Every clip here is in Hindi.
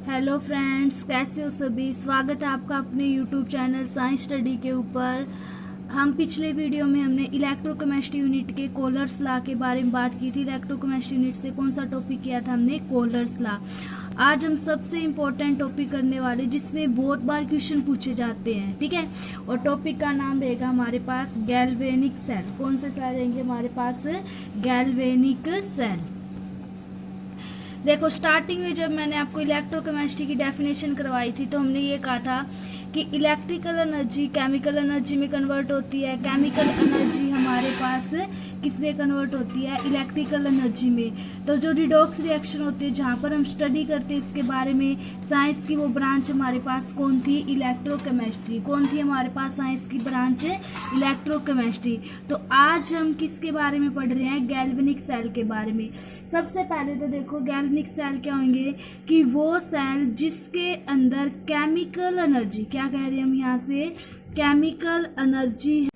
हेलो फ्रेंड्स, कैसे हो सभी। स्वागत है आपका अपने यूट्यूब चैनल साइंस स्टडी के ऊपर। हम पिछले वीडियो में हमने इलेक्ट्रोकेमिस्ट्री यूनिट के कोलर्स लॉ के बारे में बात की थी। इलेक्ट्रोकेमिस्ट्री यूनिट से कौन सा टॉपिक किया था हमने? कोलर्स लॉ। आज हम सबसे इम्पोर्टेंट टॉपिक करने वाले जिसमें बहुत बार क्वेश्चन पूछे जाते हैं, ठीक है। और टॉपिक का नाम रहेगा हमारे पास गैल्वेनिक सेल। कौन से सेल रहेंगे हमारे पास? Galvanic cell. देखो, स्टार्टिंग में जब मैंने आपको इलेक्ट्रोकेमिस्ट्री की डेफिनेशन करवाई थी तो हमने ये कहा था कि इलेक्ट्रिकल एनर्जी केमिकल एनर्जी में कन्वर्ट होती है। केमिकल एनर्जी हमारे पास किस में कन्वर्ट होती है? इलेक्ट्रिकल एनर्जी में। तो जो रिडॉक्स रिएक्शन होती है, जहाँ पर हम स्टडी करते हैं इसके बारे में, साइंस की वो ब्रांच हमारे पास कौन थी? इलेक्ट्रोकेमिस्ट्री। कौन थी हमारे पास साइंस की ब्रांच? इलेक्ट्रोकेमिस्ट्री। तो आज हम किसके बारे में पढ़ रहे हैं? गैल्वेनिक सेल के बारे में। सबसे पहले तो देखो, गैल्वेनिक सेल क्या होंगे कि वो सेल जिसके अंदर केमिकल एनर्जी, क्या कह रहे हैं हम यहाँ से? केमिकल एनर्जी,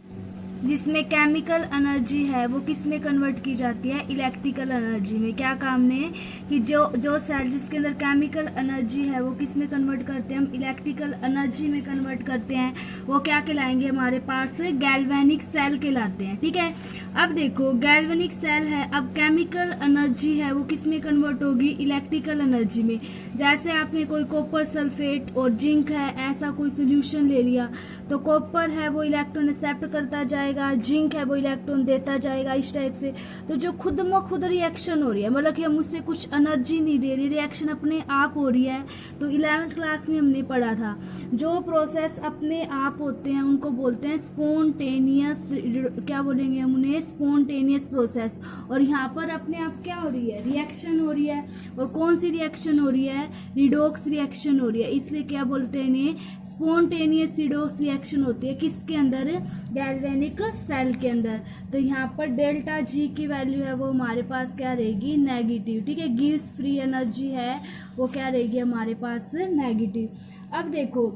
जिसमें केमिकल एनर्जी है वो किस में कन्वर्ट की जाती है? इलेक्ट्रिकल एनर्जी में। क्या काम ने कि जो सेल जिसके अंदर केमिकल एनर्जी है वो किस में कन्वर्ट करते हैं? हम इलेक्ट्रिकल एनर्जी में कन्वर्ट करते हैं। वो क्या कहलाएंगे हमारे पास? गैल्वेनिक सेल कहलाते हैं, ठीक है। अब देखो, गैल्वेनिक सेल है, अब केमिकल एनर्जी है वो किस में कन्वर्ट होगी? इलेक्ट्रिकल एनर्जी में। जैसे आपने कोई कॉपर सल्फेट और जिंक है, ऐसा कोई सोल्यूशन ले लिया, तो कॉपर है वो इलेक्ट्रॉन एक्सेप्ट करता जाएगा, जिंक है वो इलेक्ट्रॉन देता जाएगा, इस टाइप से। तो जो खुद में खुद रिएक्शन हो रही है, मतलब कि हम उससे कुछ एनर्जी नहीं दे रही, रिएक्शन अपने आप हो रही है। तो 11th क्लास में हमने पढ़ा था, जो प्रोसेस अपने आप होते हैं उनको बोलते हैं स्पॉन्टेनियस। क्या बोलेंगे हम उन्हें? Spontaneous process. और यहाँ पर अपने आप क्या हो रही है? रिएक्शन हो रही है। और कौन सी रिएक्शन हो रही है? रिडॉक्स रिएक्शन हो रही है। इसलिए क्या बोलते हैं इन्हें? स्पॉन्टेनियस रिडॉक्स रिएक्शन होती है किसके अंदर? गैल्वेनिक सेल के अंदर। तो यहाँ पर डेल्टा जी की वैल्यू है वो हमारे पास क्या रहेगी? नेगेटिव, ठीक है। गिव्स फ्री एनर्जी है वो क्या रहेगी हमारे पास? नेगेटिव। अब देखो,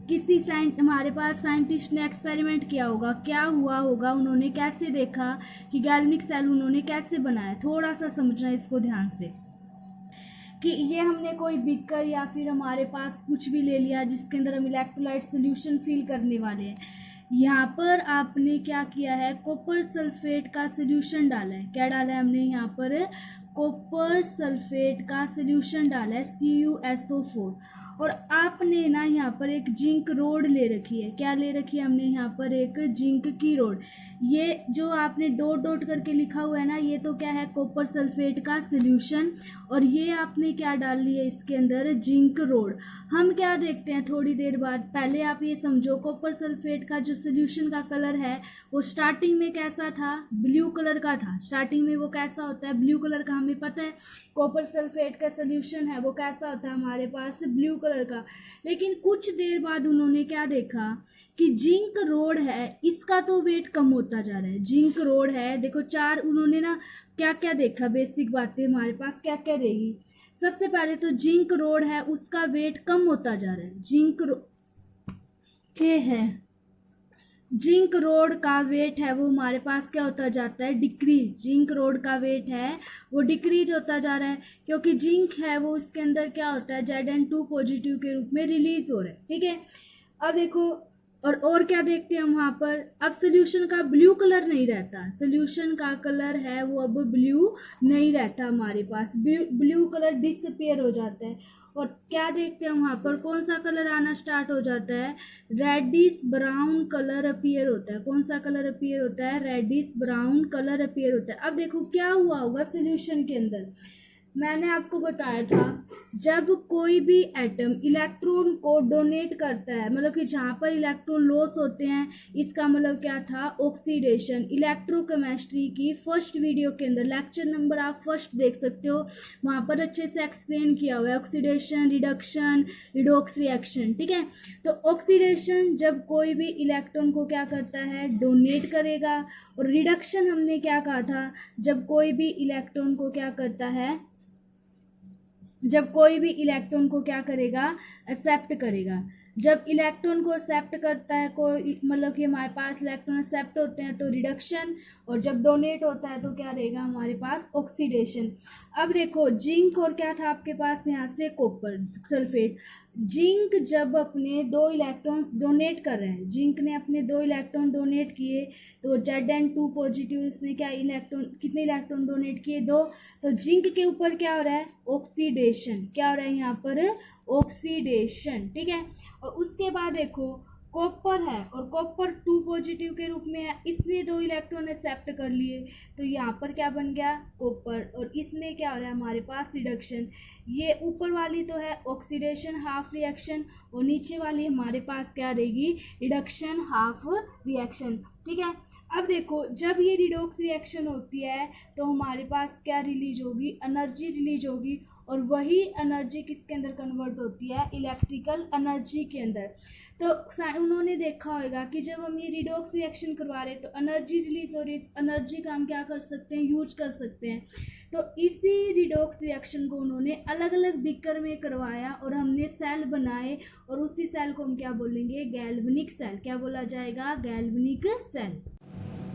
किसी हमारे पास साइंटिस्ट ने एक्सपेरिमेंट किया होगा, क्या हुआ होगा, उन्होंने कैसे देखा कि गैल्वेनिक सेल उन्होंने कैसे बनाया। थोड़ा सा समझना इसको ध्यान से कि ये हमने कोई बीकर या फिर हमारे पास कुछ भी ले लिया जिसके अंदर हम इलेक्ट्रोलाइट सोल्यूशन फिल करने वाले हैं। यहाँ पर आपने क्या किया है? कॉपर सल्फेट का सोल्यूशन डाला है। क्या डाला है हमने यहाँ पर? कॉपर सल्फेट का सोल्यूशन डाला है, CuSO4। और आपने ना यहाँ पर एक जिंक रोड ले रखी है। क्या ले रखी है हमने? यहाँ पर एक जिंक की रोड। ये जो आपने डॉट डॉट करके लिखा हुआ है ना, ये तो क्या है? कॉपर सल्फेट का सोल्यूशन। और ये आपने क्या डाल लिया इसके अंदर? Zinc road. हम क्या देखते हैं थोड़ी देर बाद, पहले आप ये समझो, कॉपर सल्फेट का जो सोल्यूशन का कलर है वो स्टार्टिंग में कैसा था? ब्लू कलर का था। स्टार्टिंग में वो कैसा होता है? ब्लू कलर का। हमें पता है कॉपर सल्फेट का सोल्यूशन है वो कैसा होता है हमारे पास? ब्लू कलर का। लेकिन कुछ देर बाद उन्होंने क्या देखा कि जिंक रोड है, इसका तो वेट कम होता जा रहा है। जिंक रोड है, देखो चार, उन्होंने ना क्या क्या देखा, बेसिक बातें हमारे पास क्या क्या रहेगी। सबसे पहले तो जिंक रोड है, उसका वेट कम होता जा रहा है। जिंक रोड का वेट है वो हमारे पास क्या होता जाता है? डिक्रीज। जिंक रोड का वेट है वो डिक्रीज होता जा रहा है, क्योंकि जिंक है वो इसके अंदर क्या होता है? Zn2 पॉजिटिव के रूप में रिलीज हो रहा है, ठीक है। अब देखो, और क्या देखते हैं हम वहां पर? अब सोल्यूशन का ब्लू कलर नहीं रहता। सोल्यूशन का कलर है वो अब ब्लू नहीं रहता हमारे पास। ब्लू कलर डिसअपियर हो जाता है। और क्या देखते हैं वहां पर? कौन सा कलर आना स्टार्ट हो जाता है? रेडिश ब्राउन कलर अपीयर होता है। कौन सा कलर अपीयर होता है? रेडिश ब्राउन कलर अपीयर होता है। अब देखो क्या हुआ होगा सोल्यूशन के अंदर। मैंने आपको बताया था, जब कोई भी एटम इलेक्ट्रॉन को डोनेट करता है, मतलब कि जहाँ पर इलेक्ट्रॉन लॉस होते हैं, इसका मतलब क्या था? ऑक्सीडेशन। इलेक्ट्रोकेमिस्ट्री की फर्स्ट वीडियो के अंदर, लेक्चर नंबर आप फर्स्ट देख सकते हो, वहाँ पर अच्छे से एक्सप्लेन किया हुआ है ऑक्सीडेशन, रिडक्शन, रिडॉक्स रिएक्शन, ठीक है। तो ऑक्सीडेशन जब कोई भी इलेक्ट्रॉन को क्या करता है? डोनेट करेगा। और रिडक्शन हमने क्या कहा था? जब कोई भी इलेक्ट्रॉन को क्या करता है? जब कोई भी इलेक्ट्रॉन को क्या करेगा, एक्सेप्ट करेगा। जब इलेक्ट्रॉन को एक्सेप्ट करता है कोई, मतलब कि हमारे पास इलेक्ट्रॉन एक्सेप्ट होते हैं तो रिडक्शन, और जब डोनेट होता है तो क्या रहेगा हमारे पास, ऑक्सीडेशन। अब देखो जिंक और क्या था आपके पास यहाँ से, कॉपर सल्फेट। जिंक जब अपने 2 इलेक्ट्रॉन्स डोनेट कर रहे हैं, जिंक ने अपने 2 इलेक्ट्रॉन डोनेट किए, तो Zn2 पॉजिटिव, इसने क्या इलेक्ट्रॉन, कितने इलेक्ट्रॉन डोनेट किए, 2। तो जिंक के ऊपर क्या हो रहा है, ऑक्सीडेशन, क्या हो रहा है यहाँ पर, ऑक्सीडेशन, ठीक है। और उसके बाद देखो कॉपर है, और कॉपर 2 पॉजिटिव के रूप में है, इसने 2 इलेक्ट्रॉन एक्सेप्ट कर लिए, तो यहाँ पर क्या बन गया, कॉपर, और इसमें क्या हो रहा है हमारे पास, रिडक्शन। ये ऊपर वाली तो है ऑक्सीडेशन हाफ रिएक्शन, और नीचे वाली हमारे पास क्या रहेगी, रिडक्शन हाफ रिएक्शन, ठीक है। अब देखो जब ये रिडॉक्स रिएक्शन होती है तो हमारे पास क्या रिलीज होगी, एनर्जी रिलीज होगी, और वही एनर्जी किसके अंदर कन्वर्ट होती है, इलेक्ट्रिकल एनर्जी के अंदर। तो उन्होंने देखा होगा कि जब हम ये रिडॉक्स रिएक्शन करवा रहे हैं तो एनर्जी रिलीज हो रही है, एनर्जी का हम क्या कर सकते हैं, यूज कर सकते हैं। तो इसी रिडॉक्स रिएक्शन को उन्होंने अलग अलग बीकर में करवाया, और हमने सेल बनाए, और उसी सेल को हम क्या बोलेंगे, गैल्वेनिक सेल। क्या बोला जाएगा, गैल्वेनिक सेल।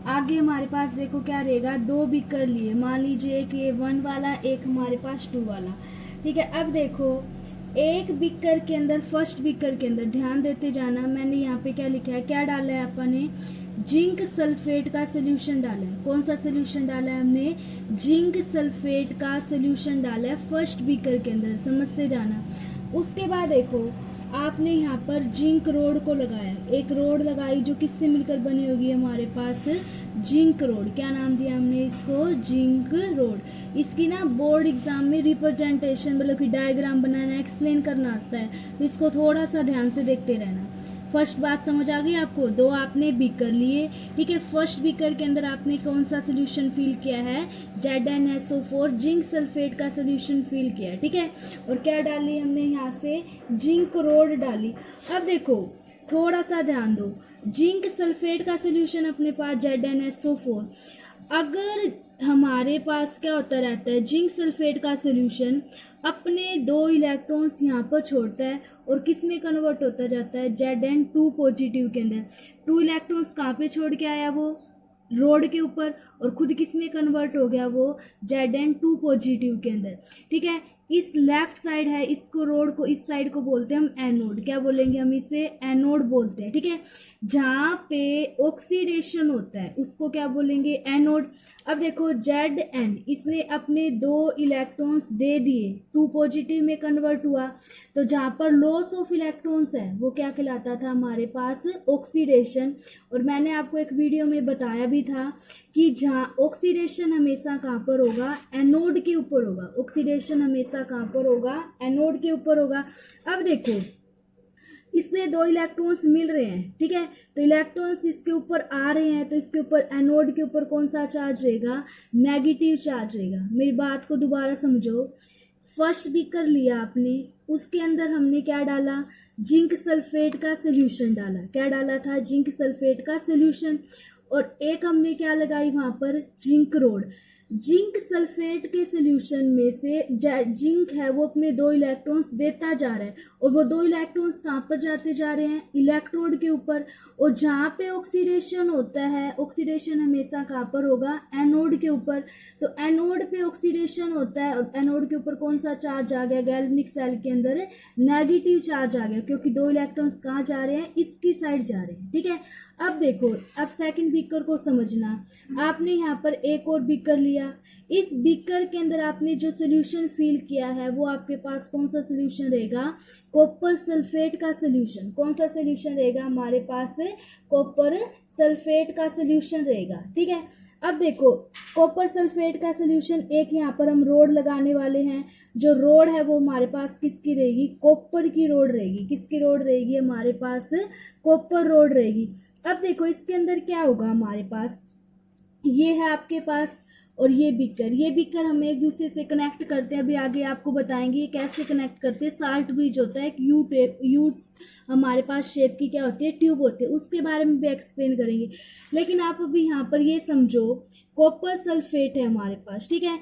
आगे हमारे पास देखो क्या रहेगा, 2 बीकर लिए, मान लीजिए एक ये 1 वाला, एक हमारे पास 2 वाला, ठीक है। अब देखो एक बीकर के अंदर, फर्स्ट बीकर के अंदर ध्यान देते जाना, मैंने यहाँ पे क्या लिखा है, क्या डाला है अपन ने, जिंक सल्फेट का सोल्यूशन डाला है। कौन सा सोल्यूशन डाला है हमने, जिंक सल्फेट का सोल्यूशन डाला है फर्स्ट बीकर के अंदर, समझते जाना। उसके बाद देखो आपने यहाँ पर जिंक रोड को लगाया, एक रोड लगाई जो किससे मिलकर बनी होगी हमारे पास, जिंक रोड। क्या नाम दिया हमने इसको, जिंक रोड। इसकी ना बोर्ड एग्जाम में रिप्रेजेंटेशन, मतलब कि डायग्राम बनाना, एक्सप्लेन करना आता है, तो इसको थोड़ा सा ध्यान से देखते रहना। फर्स्ट बात समझ आ गई आपको, 2 आपने बीकर लिए, ठीक है। फर्स्ट बीकर के अंदर आपने कौन सा सोल्यूशन फिल किया है, ZnSO4 जिंक सल्फेट का सोल्यूशन फिल किया है, ठीक है। और क्या डाली हमने यहाँ से, जिंक रोड डाली। अब देखो थोड़ा सा ध्यान दो, जिंक सल्फेट का सोल्यूशन अपने पास ZnSO4, अगर हमारे पास क्या होता रहता है, जिंक सल्फेट का सोल्यूशन अपने 2 इलेक्ट्रॉन्स यहाँ पर छोड़ता है, और किस में कन्वर्ट होता जाता है, Zn2 पॉजिटिव के अंदर। 2 इलेक्ट्रॉन्स कहाँ पे छोड़ के आया, वो रोड के ऊपर, और खुद किस में कन्वर्ट हो गया, वो Zn2 पॉजिटिव के अंदर, ठीक है। इस लेफ्ट साइड है, इसको रोड को, इस साइड को बोलते हैं हम एनोड। क्या बोलेंगे हम इसे, एनोड बोलते हैं, ठीक है। जहाँ पे ऑक्सीडेशन होता है उसको क्या बोलेंगे, एनोड। अब देखो Zn, इसने अपने 2 इलेक्ट्रॉन्स दे दिए, 2 पॉजिटिव में कन्वर्ट हुआ, तो जहाँ पर लॉस ऑफ इलेक्ट्रॉन्स है वो क्या कहलाता था हमारे पास, ऑक्सीडेशन। और मैंने आपको एक वीडियो में बताया भी था कि जहाँ ऑक्सीडेशन हमेशा कहाँ पर होगा, एनोड के ऊपर होगा। ऑक्सीडेशन हमेशा कहाँ पर होगा, एनोड के ऊपर होगा। अब देखो इससे 2 इलेक्ट्रॉन्स मिल रहे हैं, ठीक है, तो इलेक्ट्रॉन्स इसके ऊपर आ रहे हैं, तो इसके ऊपर एनोड के ऊपर कौन सा चार्ज रहेगा, नेगेटिव चार्ज रहेगा। मेरी बात को दोबारा समझो, फर्स्ट बीकर लिया आपने, उसके अंदर हमने क्या डाला, जिंक सल्फेट का सोल्यूशन डाला। क्या डाला था, जिंक सल्फेट का सोल्यूशन, और एक हमने क्या लगाई वहां पर, जिंक रोड। जिंक सल्फेट के सोल्यूशन में से जिंक है वो अपने 2 इलेक्ट्रॉन्स देता जा रहा है, और वो 2 इलेक्ट्रॉन्स कहाँ पर जाते जा रहे हैं, इलेक्ट्रोड के ऊपर। और जहाँ पे ऑक्सीडेशन होता है, ऑक्सीडेशन हमेशा कहाँ पर होगा, एनोड के ऊपर। तो एनोड पे ऑक्सीडेशन होता है, और एनोड के ऊपर कौन सा चार्ज आ गया, गैल्वेनिक सेल के अंदर नेगेटिव चार्ज आ गया, क्योंकि 2 इलेक्ट्रॉन्स कहाँ जा रहे हैं, इसकी साइड जा रहे हैं, ठीक है। अब देखो, अब सेकंड बीकर को समझना, आपने यहाँ पर एक और बीकर लिया, इस बीकर के अंदर आपने जो सोल्यूशन फिल किया है वो आपके पास कौन सा सोल्यूशन रहेगा, कॉपर सल्फेट का सोल्यूशन। कौन सा सोल्यूशन रहेगा हमारे पास, कॉपर सल्फेट का सोल्यूशन रहेगा, ठीक है। अब देखो कॉपर सल्फेट का सोल्यूशन, एक यहाँ पर हम रोड लगाने वाले हैं, जो रोड है वो हमारे पास किसकी रहेगी, कॉपर की रोड रहेगी। किसकी रोड रहेगी हमारे पास, कॉपर रोड रहेगी। अब देखो इसके अंदर क्या होगा हमारे पास, ये है आपके पास, और ये बीकर हम एक दूसरे से कनेक्ट करते हैं। अभी आगे आपको बताएंगे ये कैसे कनेक्ट करते हैं। साल्ट ब्रिज होता है, एक यू हमारे पास शेप की क्या होती है, ट्यूब होती है, उसके बारे में भी एक्सप्लेन करेंगे। लेकिन आप अभी यहाँ पर ये समझो, कॉपर सल्फेट है हमारे पास, ठीक है।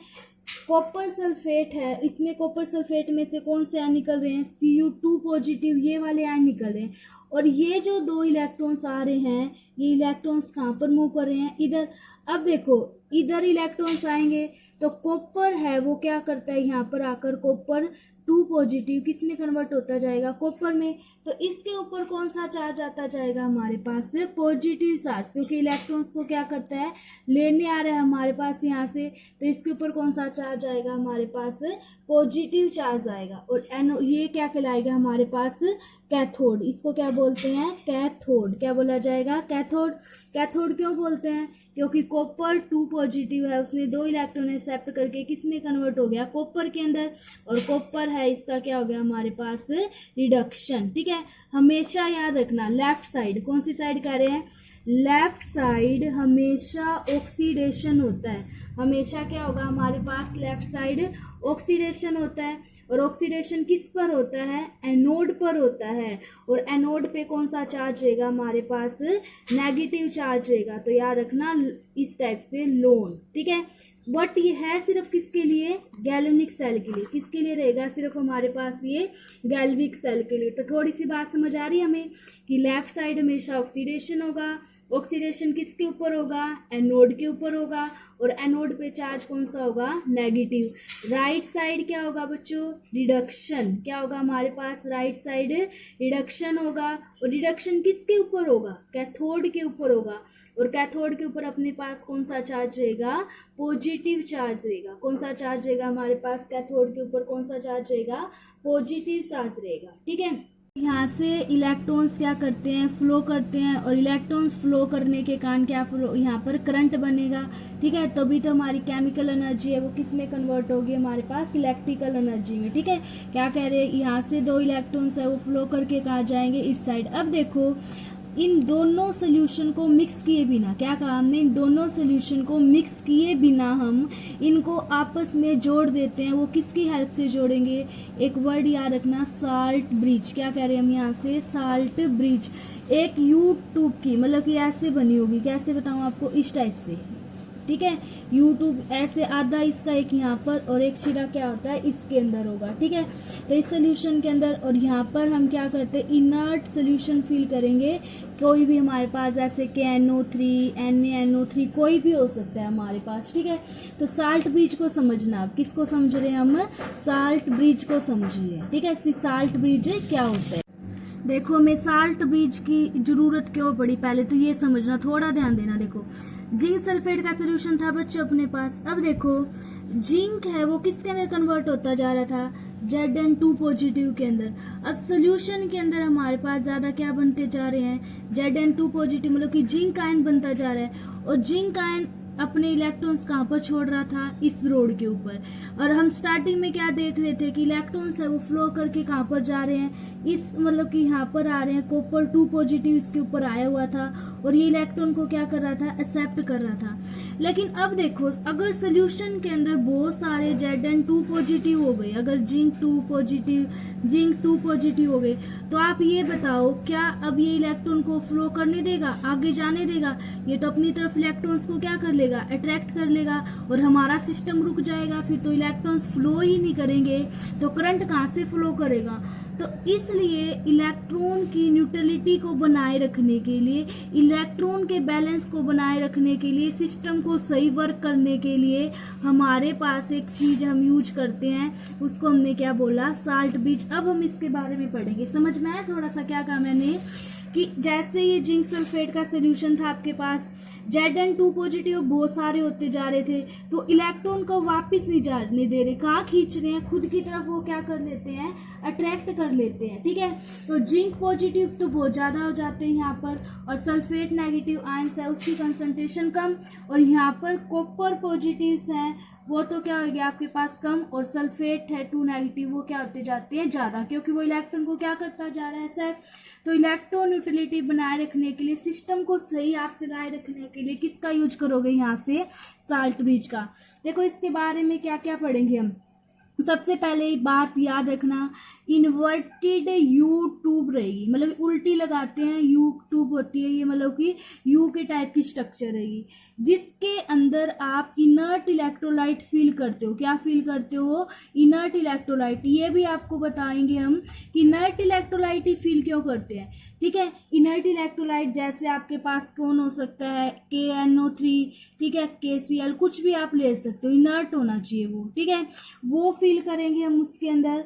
कॉपर सल्फेट है, इसमें कॉपर सल्फेट में से कौन से आयन निकल रहे हैं, Cu2 पॉजिटिव, ये वाले आयन निकल रहे हैं। और ये जो 2 इलेक्ट्रॉन्स आ रहे हैं, ये इलेक्ट्रॉन्स कहाँ पर मूव कर रहे हैं, इधर। अब देखो इधर इलेक्ट्रॉन्स आएंगे तो कॉपर है वो क्या करता है, यहाँ पर आकर कॉपर 2 पॉजिटिव किस में कन्वर्ट होता जाएगा, कॉपर में। तो इसके ऊपर कौन सा चार्ज आता जाएगा हमारे पास, पॉजिटिव चार्ज, क्योंकि इलेक्ट्रॉन्स को क्या करता है, लेने आ रहा है हमारे पास यहाँ से। तो इसके ऊपर कौन सा चार्ज आएगा हमारे पास, पॉजिटिव चार्ज आएगा। और ये क्या कहलाएगा हमारे पास, कैथोड। इसको क्या बोलते हैं, कैथोड। क्या बोला जाएगा, कैथोड। कैथोड क्यों बोलते हैं, क्योंकि कॉपर 2 पॉजिटिव है, उसने 2 इलेक्ट्रॉन एक्सेप्ट करके किस में कन्वर्ट हो गया, कॉपर के अंदर। और कॉपर है, इसका क्या हो गया हमारे पास, रिडक्शन। ठीक है, हमेशा याद रखना लेफ्ट साइड, कौन सी साइड कह रहे हैं, लेफ्ट साइड हमेशा ऑक्सीडेशन होता है। हमेशा क्या होगा हमारे पास, लेफ्ट साइड ऑक्सीडेशन होता है। और ऑक्सीडेशन किस पर होता है, एनोड पर होता है। और एनोड पे कौन सा चार्ज रहेगा हमारे पास, नेगेटिव चार्ज रहेगा। तो याद रखना इस टाइप से लोन। ठीक है, बट ये है सिर्फ किसके लिए, गैल्वेनिक सेल के लिए। किसके लिए रहेगा, सिर्फ हमारे पास ये गैल्विक सेल के लिए। तो थोड़ी सी बात समझ आ रही है हमें कि लेफ्ट साइड हमेशा ऑक्सीडेशन होगा। ऑक्सीडेशन किसके ऊपर होगा, एनोड के ऊपर होगा। और एनोड पे चार्ज कौन सा होगा, नेगेटिव। राइट साइड क्या होगा बच्चों, रिडक्शन। क्या होगा हमारे पास, राइट साइड रिडक्शन होगा। और रिडक्शन किसके ऊपर होगा, कैथोड के ऊपर होगा। और कैथोड के ऊपर अपने पास कौन सा चार्ज रहेगा, पॉजिटिव चार्ज रहेगा। कौन सा चार्ज रहेगा हमारे पास, कैथोड के ऊपर कौन सा चार्ज रहेगा, पॉजिटिव चार्ज रहेगा। ठीक है, यहाँ से इलेक्ट्रॉन्स क्या करते हैं, फ्लो करते हैं। और इलेक्ट्रॉन्स फ्लो करने के कारण क्या फ्लो, यहाँ पर करंट बनेगा। ठीक है, तभी तो हमारी केमिकल एनर्जी है वो किस में कन्वर्ट होगी, हमारे पास इलेक्ट्रिकल एनर्जी में। ठीक है, क्या कह रहे हैं, यहाँ से 2 इलेक्ट्रॉन्स है वो फ्लो करके कहाँ जाएंगे, इस साइड। अब देखो इन दोनों सोल्यूशन को मिक्स किए बिना, क्या कहा हमने, इन दोनों सोल्यूशन को मिक्स किए बिना हम इनको आपस में जोड़ देते हैं। वो किसकी हेल्प से जोड़ेंगे, एक वर्ड याद रखना, साल्ट ब्रिज। क्या कह रहे हैं हम यहाँ से, साल्ट ब्रिज। एक यूट्यूब की मतलब कि ऐसे बनी होगी, कैसे बताऊँ आपको, इस टाइप से। ठीक है, यूट्यूब ऐसे आधा इसका एक यहाँ पर और एक शिरा क्या होता है इसके अंदर होगा। ठीक है, तो इस सोल्यूशन के अंदर और यहाँ पर हम क्या करते हैं, इनर्ट सोल्यूशन फील करेंगे। कोई भी हमारे पास ऐसे KNO3 NaNO3 कोई भी हो सकता है हमारे पास। ठीक है, तो साल्ट ब्रिज को समझना, आप किसको समझ रहे हैं, हम साल्ट ब्रिज को समझिए। ठीक है, साल्ट ब्रिज क्या होता है, देखो हमें साल्ट ब्रिज की जरूरत क्यों पड़ी, पहले तो ये समझना, थोड़ा ध्यान देना। देखो जिंक सल्फेट का सोल्यूशन था बच्चों अपने पास। अब देखो जिंक है वो किसके अंदर कन्वर्ट होता जा रहा था, Zn2 पॉजिटिव के अंदर। अब सोल्यूशन के अंदर हमारे पास ज्यादा क्या बनते जा रहे हैं, Zn2 पॉजिटिव, मतलब कि जिंक आयन बनता जा रहा है। और जिंक आयन अपने इलेक्ट्रॉन्स कहाँ पर छोड़ रहा था, इस रोड के ऊपर। और हम स्टार्टिंग में क्या देख रहे थे कि इलेक्ट्रॉन्स है वो फ्लो करके कहाँ पर जा रहे हैं, इस मतलब कि यहाँ पर आ रहे हैं। कॉपर 2 पॉजिटिव इसके ऊपर आया हुआ था और ये इलेक्ट्रॉन को क्या कर रहा था, एक्सेप्ट कर रहा था। लेकिन अब देखो अगर सोल्यूशन के अंदर बहुत सारे Zn2 पॉजिटिव हो गए, अगर जिंक 2 पॉजिटिव हो गए, तो आप ये बताओ क्या अब ये इलेक्ट्रॉन को फ्लो करने देगा, आगे जाने देगा? ये तो अपनी तरफ इलेक्ट्रॉन्स को क्या कर लेगा, अट्रैक्ट कर लेगा और हमारा सिस्टम रुक जाएगा। फिर तो इलेक्ट्रॉन्स फ्लो ही नहीं करेंगे तो करंट कहाँ से फ्लो करेगा। तो इसलिए इलेक्ट्रॉन की न्यूट्रलिटी को बनाए रखने के लिए, इलेक्ट्रॉन के बैलेंस को बनाए रखने के लिए, सिस्टम को सही वर्क करने के लिए हमारे पास एक चीज हम यूज करते हैं, उसको हमने क्या बोला, साल्ट ब्रिज। अब हम इसके बारे में पढ़ेंगे। समझ में आया थोड़ा सा क्या कहा मैंने, कि जैसे ये जिंक सल्फेट का सोल्यूशन था आपके पास, Zn2 पॉजिटिव बहुत सारे होते जा रहे थे, तो इलेक्ट्रॉन को वापस नहीं जाने दे रहे, कहाँ खींच रहे हैं, खुद की तरफ वो क्या कर लेते हैं, अट्रैक्ट कर लेते हैं। ठीक है, तो जिंक पॉजिटिव तो बहुत ज्यादा हो जाते हैं यहाँ पर, और सल्फेट नेगेटिव आयंस है उसकी कंसंट्रेशन कम, और यहाँ पर कॉपर पॉजिटिव्स हैं वो तो क्या हो गया आपके पास कम, और सल्फेट है 2 नेगेटिव वो क्या होते जाते हैं ज्यादा, क्योंकि वो इलेक्ट्रॉन को क्या करता जा रहा है सर। तो इलेक्ट्रॉन न्यूट्रलिटी बनाए रखने के लिए, सिस्टम को सही आप से लाए रखने के लिए किसका यूज करोगे, यहाँ से साल्ट ब्रिज का। देखो इसके बारे में क्या क्या पढ़ेंगे हम। सबसे पहले बात याद रखना, इन्वर्टेड यू ट्यूब रहेगी, मतलब उल्टी लगाते हैं यू ट्यूब होती है ये, मतलब कि यू के टाइप की स्ट्रक्चर रहेगी, जिसके अंदर आप इनर्ट इलेक्ट्रोलाइट फील करते हो। क्या फील करते हो? Inert electrolyte. ये भी आपको बताएंगे हम कि इनर्ट इलेक्ट्रोलाइट ही फील क्यों करते हैं। ठीक है, इनर्ट इलेक्ट्रोलाइट जैसे आपके पास कौन हो सकता है, KNO3, ठीक है, KCl, कुछ भी आप ले सकते हो, इनर्ट होना चाहिए वो। ठीक है, वो फील करेंगे हम उसके अंदर।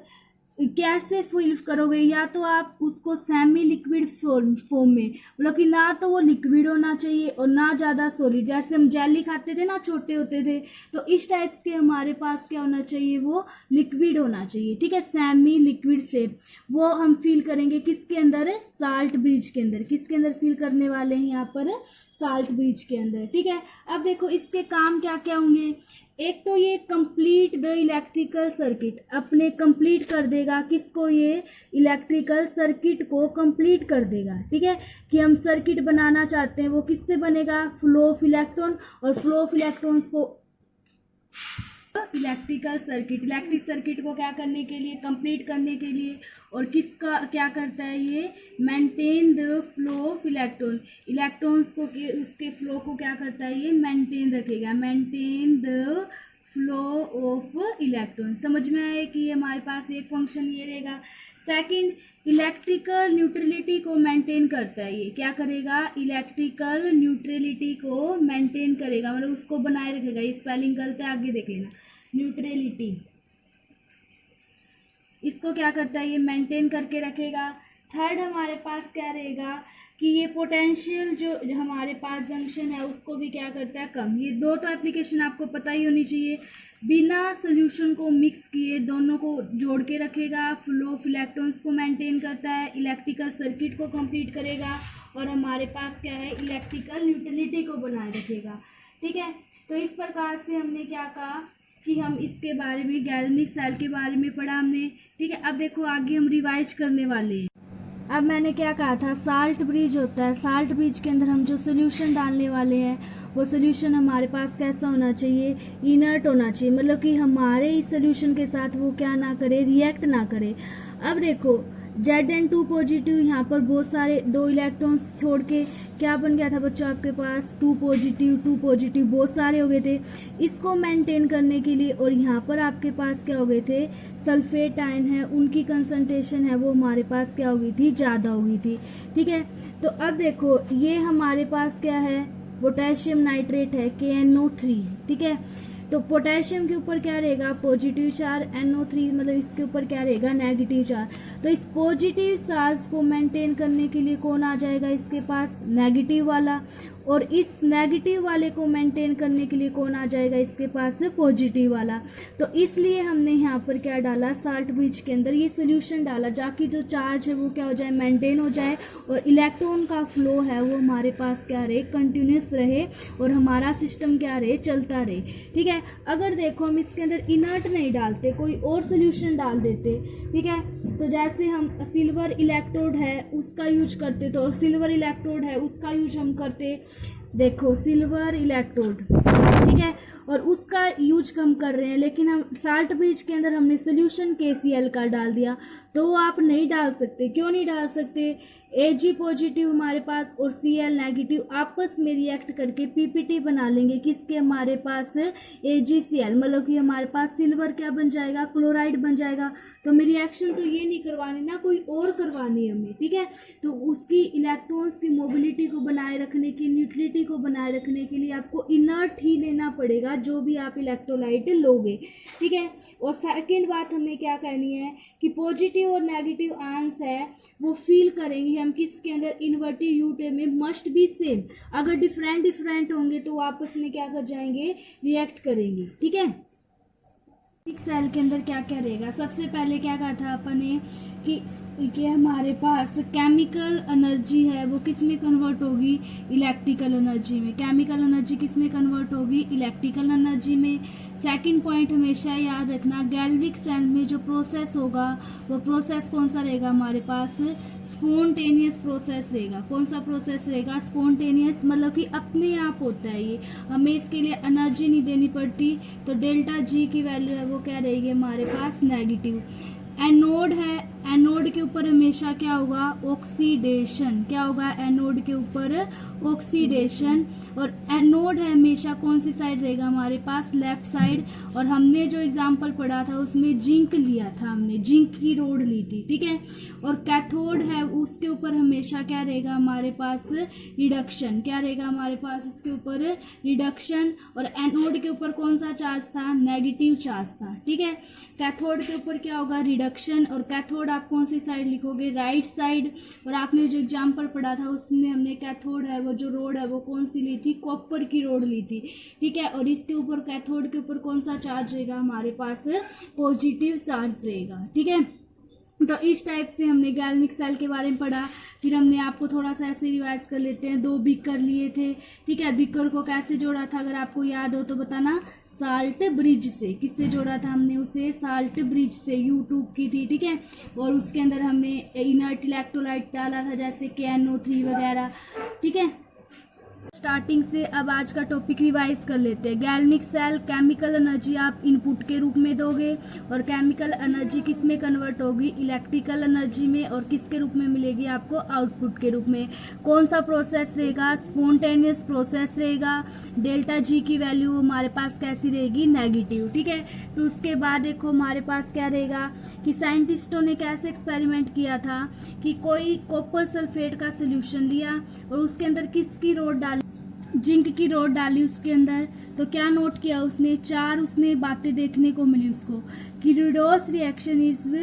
कैसे फील करोगे? या तो आप उसको सेमी लिक्विड फॉर्म में, मतलब कि ना तो वो लिक्विड होना चाहिए और ना ज़्यादा सॉलिड, जैसे हम जेली खाते थे ना छोटे होते थे, तो इस टाइप्स के हमारे पास क्या होना चाहिए, वो लिक्विड होना चाहिए। ठीक है, सेमी लिक्विड से वो हम फील करेंगे किसके अंदर? साल्ट ब्रिज के अंदर। किसके अंदर फील करने वाले हैं यहाँ पर? साल्ट ब्रिज के अंदर। ठीक है, अब देखो इसके काम क्या क्या होंगे। एक तो ये कंप्लीट द इलेक्ट्रिकल सर्किट, अपने कंप्लीट कर देगा किसको? ये इलेक्ट्रिकल सर्किट को कंप्लीट कर देगा। ठीक है, कि हम सर्किट बनाना चाहते हैं, वो किससे बनेगा? फ्लो ऑफ इलेक्ट्रॉन, और फ्लो ऑफ इलेक्ट्रॉन्स को इलेक्ट्रिकल सर्किट को क्या करने के लिए? कंप्लीट करने के लिए। और किसका क्या करता है ये? Maintain the flow of electrons को, उसके फ्लो को क्या करता है ये? मेंटेन रखेगा। Maintain the flow of electron. समझ में आए कि हमारे पास एक फंक्शन ये रहेगा। सेकंड, इलेक्ट्रिकल न्यूट्रलिटी को मेंटेन करता है ये। क्या करेगा? इलेक्ट्रिकल न्यूट्रलिटी को मेंटेन करेगा, मतलब उसको बनाए रखेगा। ये स्पेलिंग गलत है, आगे देख लेना। न्यूट्रलिटी, इसको क्या करता है ये? मेंटेन करके रखेगा। थर्ड हमारे पास क्या रहेगा कि ये पोटेंशियल जो हमारे पास जंक्शन है उसको भी क्या करता है? कम। ये दो तो एप्लीकेशन आपको पता ही होनी चाहिए। बिना सोल्यूशन को मिक्स किए दोनों को जोड़ के रखेगा, फ्लो ऑफ इलेक्ट्रॉन्स को मेंटेन करता है, इलेक्ट्रिकल सर्किट को कंप्लीट करेगा, और हमारे पास क्या है? इलेक्ट्रिकल न्यूट्रलिटी को बनाए रखेगा। ठीक है, तो इस प्रकार से हमने क्या कहा कि हम इसके बारे में, गैल्वेनिक सेल के बारे में पढ़ा हमने। ठीक है, अब देखो आगे हम रिवाइज करने वाले हैं। अब मैंने क्या कहा था? साल्ट ब्रिज होता है, साल्ट ब्रिज के अंदर हम जो सोल्यूशन डालने वाले हैं वो सोल्यूशन हमारे पास कैसा होना चाहिए? इनर्ट होना चाहिए, मतलब कि हमारे इस सोल्यूशन के साथ वो क्या ना करे? रिएक्ट ना करे। अब देखो Zn2 पॉजिटिव, यहाँ पर बहुत सारे 2 इलेक्ट्रॉन्स छोड़ के क्या बन गया था बच्चों? आपके पास 2 पॉजिटिव बहुत सारे हो गए थे। इसको मेंटेन करने के लिए, और यहाँ पर आपके पास क्या हो गए थे? सल्फेट आयन है, उनकी कंसंट्रेशन है वो हमारे पास क्या हो गई थी? ज़्यादा हो गई थी। ठीक है, तो अब देखो ये हमारे पास क्या है? पोटेशियम नाइट्रेट है, KNO3। ठीक है, तो पोटेशियम के ऊपर क्या रहेगा? Positive charge. NO3 मतलब इसके ऊपर क्या रहेगा? Negative charge. तो इस पॉजिटिव चार्ज को मेंटेन करने के लिए कौन आ जाएगा इसके पास? नेगेटिव वाला। और इस नेगेटिव वाले को मेंटेन करने के लिए कौन आ जाएगा इसके पास? पॉजिटिव वाला। तो इसलिए हमने यहाँ पर क्या डाला? साल्ट ब्रिज के अंदर ये सोल्यूशन डाला, जाकि जो चार्ज है वो क्या हो जाए? मेंटेन हो जाए, और इलेक्ट्रॉन का फ्लो है वो हमारे पास क्या रहे? कंटिन्यूस रहे, और हमारा सिस्टम क्या रहे? चलता रहे। ठीक है, अगर देखो हम इसके अंदर इनर्ट नहीं डालते, कोई और सोल्यूशन डाल देते, ठीक है, तो जैसे हम सिल्वर इलेक्ट्रोड है उसका यूज करते, तो सिल्वर इलेक्ट्रोड है उसका यूज हम करते, देखो सिल्वर इलेक्ट्रोड, ठीक है, और उसका यूज हम कर रहे हैं, लेकिन हम साल्ट ब्रिज के अंदर हमने सोल्यूशन KCl का डाल दिया, तो वो आप नहीं डाल सकते। क्यों नहीं डाल सकते? Ag पॉजिटिव हमारे पास और Cl नेगेटिव आपस में रिएक्ट करके PPT बना लेंगे, किसके? हमारे पास AgCl, मतलब कि हमारे पास सिल्वर क्या बन जाएगा? क्लोराइड बन जाएगा। तो मेरी रिएक्शन तो ये नहीं करवानी ना, कोई और करवानी है हमें। ठीक है, तो उसकी इलेक्ट्रॉन्स की मोबिलिटी को बनाए रखने की, न्यूट्रलिटी को बनाए रखने के लिए आपको इनर्ट ही लेना पड़ेगा जो भी आप इलेक्ट्रोलाइट लोगे। ठीक है, और सेकेंड बात हमें क्या करनी है कि पॉजिटिव और नेगेटिव आयंस है वो फील करेंगे हम किसके अंदर? इन्वर्टेड यू टाइप में मस्ट बी सेम। अगर डिफरेंट होंगे तो आपस में क्या कर जाएंगे? रिएक्ट करेंगे। ठीक है, एक सेल के अंदर क्या क्या रहेगा? सबसे पहले क्या कहा था अपन ने कि हमारे पास केमिकल एनर्जी है वो किस में कन्वर्ट होगी? इलेक्ट्रिकल एनर्जी में। केमिकल एनर्जी किस में कन्वर्ट होगी? इलेक्ट्रिकल एनर्जी में। सेकंड पॉइंट हमेशा याद रखना, गैल्विक सेल में जो प्रोसेस होगा वो प्रोसेस कौन सा रहेगा हमारे पास, स्पॉन्टेनियस प्रोसेस रहेगा। कौन सा प्रोसेस रहेगा, स्पॉन्टेनियस, मतलब कि अपने आप होता है ये, हमें इसके लिए एनर्जी नहीं देनी पड़ती। तो डेल्टा जी की वैल्यू है वो क्या रहेगी हमारे पास, नेगेटिव। एनोड है, एनोड के ऊपर हमेशा क्या होगा, ऑक्सीडेशन। क्या होगा एनोड के ऊपर, ऑक्सीडेशन। और एनोड है हमेशा कौन सी साइड रहेगा हमारे पास, लेफ्ट साइड। और हमने जो एग्जांपल पढ़ा था उसमें जिंक लिया था, हमने जिंक की रोड ली थी, ठीक है। और कैथोड है उसके ऊपर हमेशा क्या रहेगा हमारे पास, रिडक्शन। क्या रहेगा हमारे पास उसके ऊपर, रिडक्शन। और एनोड के ऊपर कौन सा चार्ज था, नेगेटिव चार्ज था, ठीक है। कैथोड के ऊपर क्या होगा, रिडक्शन। और कैथोड आप कौन सी साइड लिखोगे, राइट साइड। और आपने जो एग्जांपल पढ़ा था उसमें हमने कैथोड है वो जो रोड है वो कौन सी ली थी, कॉपर की रोड ली थी, ठीक है। और इसके ऊपर कैथोड के ऊपर कौन सा चार्ज रहेगा हमारे पास, पॉजिटिव चार्ज रहेगा, ठीक है। तो इस टाइप से हमने गैल्वेनिक सेल के बारे में पढ़ा। फिर हमने आपको थोड़ा सा ऐसे रिवाइज कर लेते हैं, 2 बीकर लिए थे, ठीक है। बीकर को कैसे जोड़ा था अगर आपको याद हो तो बताना, साल्ट ब्रिज से। किससे जोड़ा था हमने उसे, साल्ट ब्रिज से, यूट्यूब की थी, ठीक है। और उसके अंदर हमने इनर्ट इलेक्ट्रोलाइट डाला था जैसे KNO3 वगैरह, ठीक है। स्टार्टिंग से अब आज का टॉपिक रिवाइज कर लेते हैं। गैल्वेनिक सेल, केमिकल एनर्जी आप इनपुट के रूप में दोगे और केमिकल एनर्जी किस में कन्वर्ट होगी, इलेक्ट्रिकल एनर्जी में। और किसके रूप में मिलेगी आपको, आउटपुट के रूप में। कौन सा प्रोसेस रहेगा, स्पॉन्टेनियस प्रोसेस रहेगा। डेल्टा जी की वैल्यू हमारे पास कैसी रहेगी, नेगेटिव, ठीक है। तो उसके बाद देखो हमारे पास क्या रहेगा कि साइंटिस्टों ने कैसे एक्सपेरिमेंट किया था कि कोई कॉपर सल्फेट का सोल्यूशन लिया और उसके अंदर किसकी रोड डाली, जिंक की रोड डाली उसके अंदर। तो क्या नोट किया उसने, 4 उसने बातें देखने को मिली उसको कि redox reaction is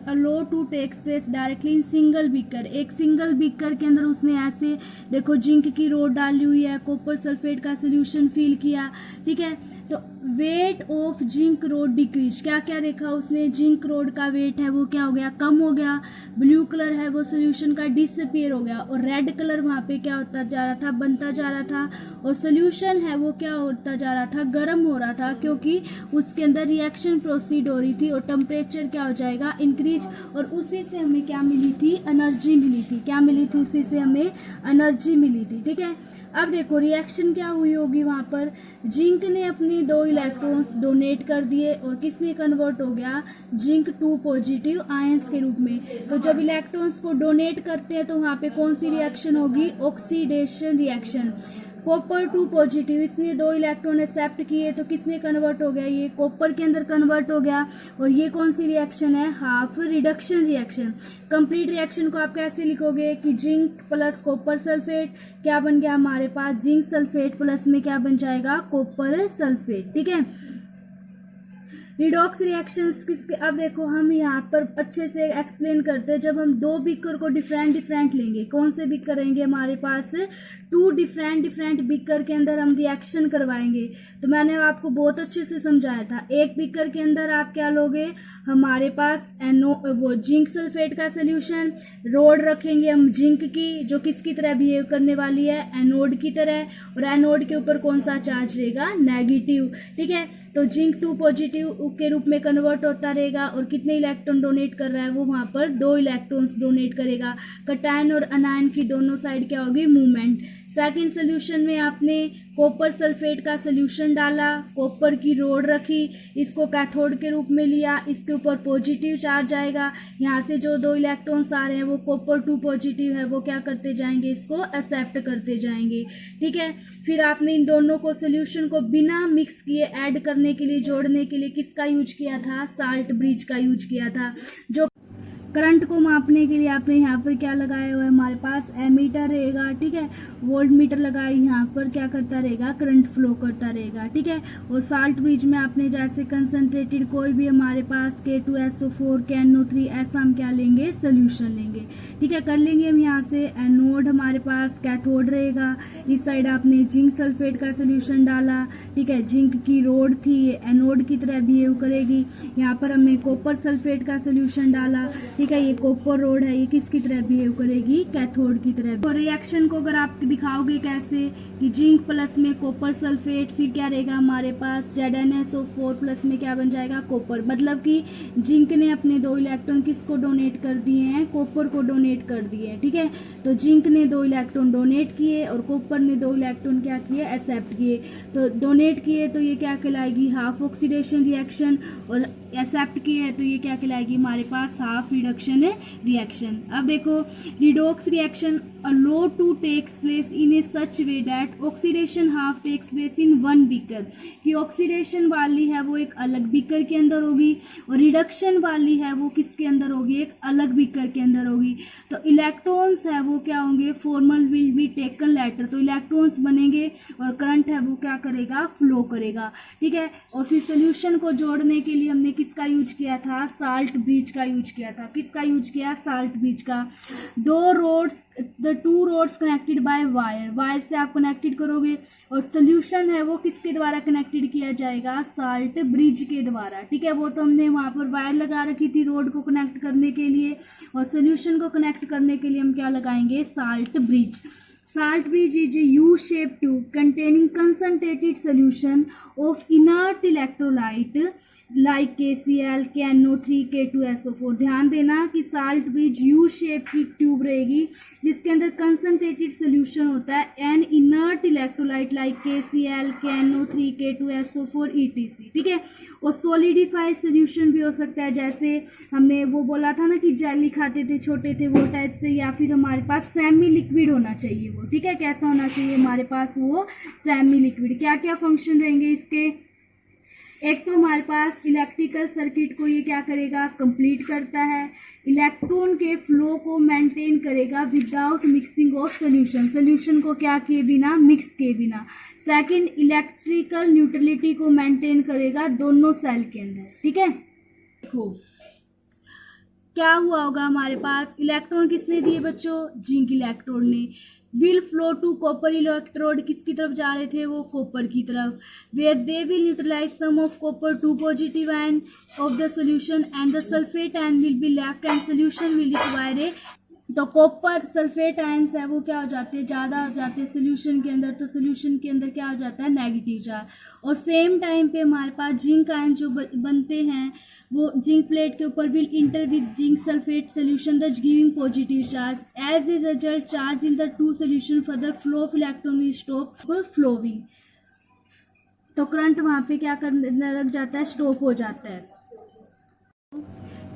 allow to take place directly in single beaker. एक सिंगल बीकर के अंदर उसने ऐसे देखो जिंक की रोड डाली हुई है, कॉपर सल्फेट का सोल्यूशन फिल किया, ठीक है। तो weight of zinc road decrease, क्या क्या देखा उसने, जिंक रोड का वेट है वो क्या हो गया, कम हो गया। ब्लू कलर है वो सोल्यूशन का डिसअपियर हो गया और रेड कलर वहाँ पे क्या होता जा रहा था, बनता जा रहा था। और सोल्यूशन है वो क्या होता जा रहा था, गर्म हो रहा था, क्योंकि उसके अंदर रिएक्शन प्रोसीड हो रही थी और टेम्परेचर क्या हो जाएगा, इंक्रीज। और उसी से हमें क्या मिली थी, एनर्जी मिली थी। क्या मिली थी, उसी से हमें एनर्जी मिली थी, ठीक है। अब देखो रिएक्शन क्या हुई होगी वहाँ पर, जिंक ने अपनी 2 इलेक्ट्रॉन्स डोनेट कर दिए और किस में कन्वर्ट हो गया, जिंक 2 पॉजिटिव आयंस के रूप में। तो जब इलेक्ट्रॉन्स को डोनेट करते हैं तो वहाँ पे कौन सी रिएक्शन होगी, ऑक्सीडेशन रिएक्शन। कॉपर 2 पॉजिटिव, इसने 2 इलेक्ट्रॉन एक्सेप्ट किए तो किस में कन्वर्ट हो गया, ये कॉपर के अंदर कन्वर्ट हो गया। और ये कौन सी रिएक्शन है, half reduction reaction. Complete reaction को आप कैसे लिखोगे कि जिंक प्लस कॉपर सल्फेट क्या बन गया हमारे पास, जिंक सल्फेट प्लस में क्या बन जाएगा, कॉपर सल्फेट, ठीक है। रिडॉक्स रिएक्शंस किसके, अब देखो हम यहाँ पर अच्छे से एक्सप्लेन करते हैं। जब हम 2 बीकर को डिफरेंट लेंगे, कौन से बीकर रहेंगे हमारे पास, 2 डिफरेंट बीकर के अंदर हम रिएक्शन करवाएंगे। तो मैंने आपको बहुत अच्छे से समझाया था। एक बीकर के अंदर आप क्या लोगे, हमारे पास वो जिंक सल्फेट का सोल्यूशन, रोड रखेंगे हम जिंक की जो किसकी तरह बिहेव करने वाली है, एनोड की तरह। और एनोड के ऊपर कौन सा चार्ज रहेगा, नेगेटिव, ठीक है। तो जिंक 2 पॉजिटिव के रूप में कन्वर्ट होता रहेगा और कितने इलेक्ट्रॉन डोनेट कर रहा है वो, वहाँ पर 2 इलेक्ट्रॉन्स डोनेट करेगा। कैटायन और अनायन की दोनों साइड क्या होगी, मूवमेंट। सेकंड सोल्यूशन में आपने कॉपर सल्फेट का सोल्यूशन डाला, कॉपर की रोड रखी, इसको कैथोड के रूप में लिया, इसके ऊपर पॉजिटिव चार्ज आएगा। यहाँ से जो 2 इलेक्ट्रॉन्स आ रहे हैं वो कॉपर 2 पॉजिटिव है वो क्या करते जाएंगे, इसको एक्सेप्ट करते जाएंगे, ठीक है। फिर आपने इन दोनों को सोल्यूशन को बिना मिक्स किए ऐड करने के लिए, जोड़ने के लिए किसका यूज किया था, साल्ट ब्रिज का यूज किया था। जो करंट को मापने के लिए आपने यहाँ पर क्या लगाया हुआ है, हमारे पास एमीटर रहेगा, ठीक है। वोल्ट मीटर लगाए, यहाँ पर क्या करता रहेगा, करंट फ्लो करता रहेगा, ठीक है। और साल्ट ब्रिज में आपने जैसे कंसंट्रेटेड कोई भी हमारे पास K2SO4 KNO3 ऐसा हम क्या लेंगे, सोल्यूशन लेंगे, ठीक है। कर लेंगे हम यहाँ से। एनोड हमारे पास कैथोड रहेगा, इस साइड आपने जिंक सल्फेट का सोल्यूशन डाला, ठीक है। जिंक की रोड थी, ये एनोड की तरह बिहेव करेगी। यहाँ पर हमने कॉपर सल्फेट का सोल्यूशन डाला, ठीक है। ये कॉपर रोड है, ये किसकी तरह बिहेव करेगी, कैथोड की तरह। और रिएक्शन को अगर आप दिखाओगे कैसे कि जिंक प्लस में कॉपर सल्फेट, फिर क्या रहेगा हमारे पास ZnSO4 प्लस में क्या बन जाएगा, कॉपर। मतलब कि जिंक ने अपने 2 इलेक्ट्रॉन किसको डोनेट कर दिए हैं, कॉपर को डोनेट कर दिए हैं। ठीक है, तो जिंक ने 2 इलेक्ट्रॉन डोनेट किए और कॉपर ने 2 इलेक्ट्रॉन क्या किए, एक्सेप्ट किए। तो डोनेट किए तो ये क्या कहलाएगी, हाफ ऑक्सीडेशन रिएक्शन, और एक्सेप्ट किए है तो ये क्या कहलाएगी हमारे पास, हाफ रिडक्शन रिएक्शन। अब देखो, redox reaction allow to takes place in a such way that oxidation half takes place in one beaker, कि ऑक्सीडेशन वाली है वो एक अलग बीकर के अंदर होगी और रिडक्शन वाली है वो किसके अंदर होगी, एक अलग बीकर के अंदर होगी। तो इलेक्ट्रॉन्स है वो क्या होंगे, formal will be taken later, तो इलेक्ट्रॉन्स बनेंगे और करंट है वो क्या करेगा, फ्लो करेगा। ठीक है, और फिर सोल्यूशन को जोड़ने के लिए हमने किसका यूज किया था, साल्ट ब्रिज का यूज किया था। किसका यूज किया, साल्ट ब्रिज का। 2 rods, the 2 rods connected by wire, wire से आप कनेक्टेड करोगे और सोल्यूशन है वो किसके द्वारा कनेक्टेड किया जाएगा, साल्ट ब्रिज के द्वारा। ठीक है, वो तो हमने वहां पर वायर लगा रखी थी रोड को कनेक्ट करने के लिए, और सोल्यूशन को कनेक्ट करने के लिए हम क्या लगाएंगे, salt bridge. Salt bridge is a U-shaped tube containing concentrated solution of inert electrolyte like KCl, KNO3, K2SO4। ध्यान देना कि साल्ट ब्रिज यू शेप की ट्यूब रहेगी जिसके अंदर कंसंट्रेटेड सोल्यूशन होता है N inert electrolyte like KCl, KNO3, K2SO4 ETC। ठीक है, और सॉलिडिफाइड सोल्यूशन भी हो सकता है, जैसे हमने वो बोला था ना कि जेली खाते थे, छोटे थे, वो टाइप से, या फिर हमारे पास सेमी लिक्विड होना चाहिए वो। ठीक है, कैसा होना चाहिए हमारे पास वो, सेमी लिक्विड। क्या क्या फंक्शन रहेंगे इसके, एक तो हमारे पास इलेक्ट्रिकल सर्किट को ये क्या करेगा, कंप्लीट करता है। इलेक्ट्रॉन के फ्लो को मेंटेन करेगा without mixing of solution, solution को क्या किए बिना, मिक्स किए बिना। सेकंड, इलेक्ट्रिकल न्यूट्रलिटी को मेंटेन करेगा दोनों सेल के अंदर। ठीक है, देखो क्या हुआ होगा हमारे पास, इलेक्ट्रॉन किसने दिए बच्चों, जिंक इलेक्ट्रोड ने। Will flow to copper electrode, किसकी तरफ जा रहे थे वो, कॉपर की तरफ। Where they will neutralise some of copper 2 positive ion of the solution and the sulphate ion will be left and solution will require a. तो कॉपर सल्फेट आयंस है वो क्या हो जाते हैं, ज़्यादा हो जाते हैं सोल्यूशन के अंदर, तो सोल्यूशन के अंदर क्या हो जाता है, नेगेटिव चार्ज। और सेम टाइम पे हमारे पास जिंक आयन जो बनते हैं वो जिंक प्लेट के ऊपर will enter with zinc sulphate solution thus giving positive charge. As a result charge in the 2 solution further flow of electron will stop flowing. तो करंट वहाँ पे क्या करने लग जाता है, स्टॉप हो जाता है।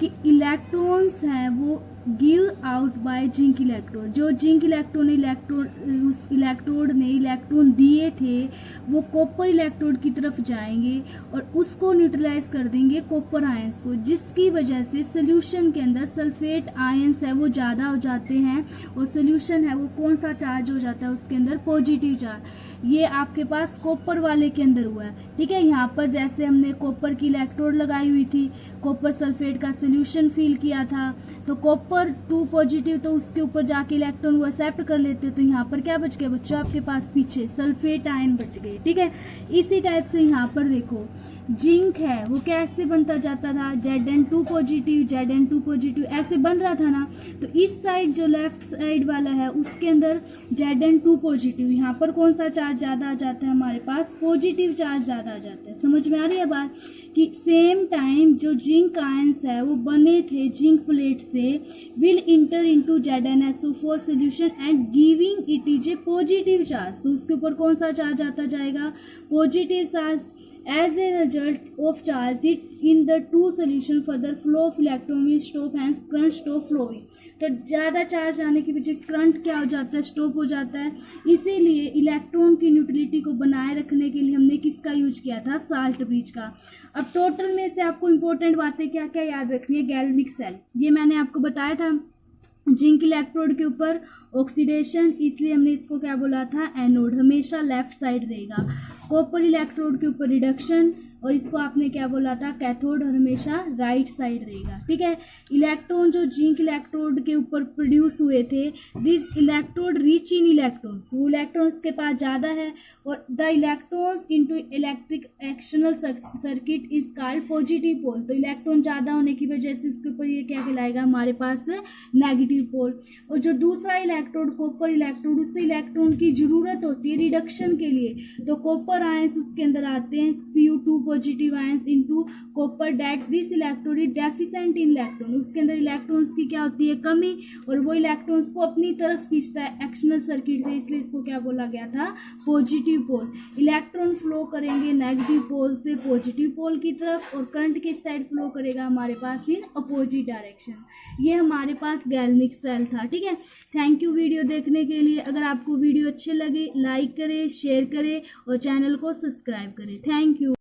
कि इलेक्ट्रॉन्स हैं वो give out by zinc electrode, जो जिंक उस इलेक्ट्रोड ने इलेक्ट्रॉन दिए थे वो कॉपर इलेक्ट्रोड की तरफ जाएंगे और उसको न्यूट्रलाइज कर देंगे कॉपर आयंस को, जिसकी वजह से सोल्यूशन के अंदर सल्फेट आयंस है वो ज़्यादा हो जाते हैं और सोल्यूशन है वो कौन सा चार्ज हो जाता है उसके अंदर, पॉजिटिव चार्ज। ये आपके पास कॉपर वाले के अंदर हुआ है। ठीक है, यहाँ पर जैसे हमने कॉपर की इलेक्ट्रोड लगाई हुई थी, कॉपर सल्फेट का सोल्यूशन फिल किया था, तो कॉपर 2 पॉजिटिव, तो उसके ऊपर जाके इलेक्ट्रॉन वो एक्सेप्ट कर लेते, तो यहाँ पर क्या बच गया बच्चों, आपके पास पीछे सल्फेट आयन बच गए। ठीक है, इसी टाइप से यहाँ पर देखो जिंक है वो कैसे बनता जाता था, Zn2 पॉजिटिव, Zn2 पॉजिटिव ऐसे बन रहा था ना। तो इस साइड जो लेफ्ट साइड वाला है उसके अंदर Zn2 पॉजिटिव, यहाँ पर कौन सा चार्ज ज़्यादा आ जाता है हमारे पास, पॉजिटिव चार्ज ज़्यादा आ जाता है। समझ में आ रही है बात, कि सेम टाइम जो जिंक आयंस है वो बने थे जिंक प्लेट से will inter into ZnSO4 solution and giving it is a positive charge, तो उसके ऊपर कौन सा चार्ज आता जाएगा, positive charge. As a result of charge it in the 2 solution further flow of electron will stop hence current stop flowing। तो ज़्यादा चार्ज आने की वजह करंट क्या हो जाता है, स्टॉप हो जाता है। इसीलिए इलेक्ट्रॉन की न्यूट्रलिटी को बनाए रखने के लिए हमने किसका यूज किया था, साल्ट ब्रिज का। अब टोटल में से आपको इंपॉर्टेंट बातें क्या क्या याद रखनी है, गैल्वेनिक सेल, ये मैंने आपको बताया था। जिंक इलेक्ट्रोड के ऊपर ऑक्सीडेशन, इसलिए हमने इसको क्या बोला था, एनोड, हमेशा लेफ्ट साइड रहेगा। कॉपर इलेक्ट्रोड के ऊपर रिडक्शन और इसको आपने क्या बोला था, कैथोड हमेशा राइट साइड रहेगा। ठीक है, इलेक्ट्रॉन जो जिंक इलेक्ट्रोड के ऊपर प्रोड्यूस हुए थे, this electrode rich in electrons, वो इलेक्ट्रॉन्स के पास ज़्यादा है, और the electrons into electric external circuit is called positive pole. तो इलेक्ट्रॉन ज़्यादा होने की वजह से उसके ऊपर ये क्या कहलाएगा, हमारे पास नेगेटिव पोल। और जो दूसरा इलेक्ट्रोड कॉपर इलेक्ट्रोड, उससे इलेक्ट्रॉन की जरूरत होती है रिडक्शन के लिए, तो कॉपर आयंस उसके अंदर आते हैं, Cu2 positive ions into copper, that this electrode is deficient in electron, उसके अंदर इलेक्ट्रॉन्स की क्या होती है, कमी, और वो इलेक्ट्रॉन्स को अपनी तरफ खींचता है एक्सटर्नल सर्किट से, इसलिए इसको क्या बोला गया था, पॉजिटिव पोल। इलेक्ट्रॉन फ्लो करेंगे नेगेटिव पोल से पॉजिटिव पोल की तरफ, और करंट किस साइड फ्लो करेगा, हमारे पास इन अपोजिट डायरेक्शन। ये हमारे पास गैल्वेनिक सेल था। ठीक है, थैंक यू वीडियो देखने के लिए। अगर आपको वीडियो अच्छे लगे लाइक करें, शेयर करें और चैनल को सब्सक्राइब करें। Thank you.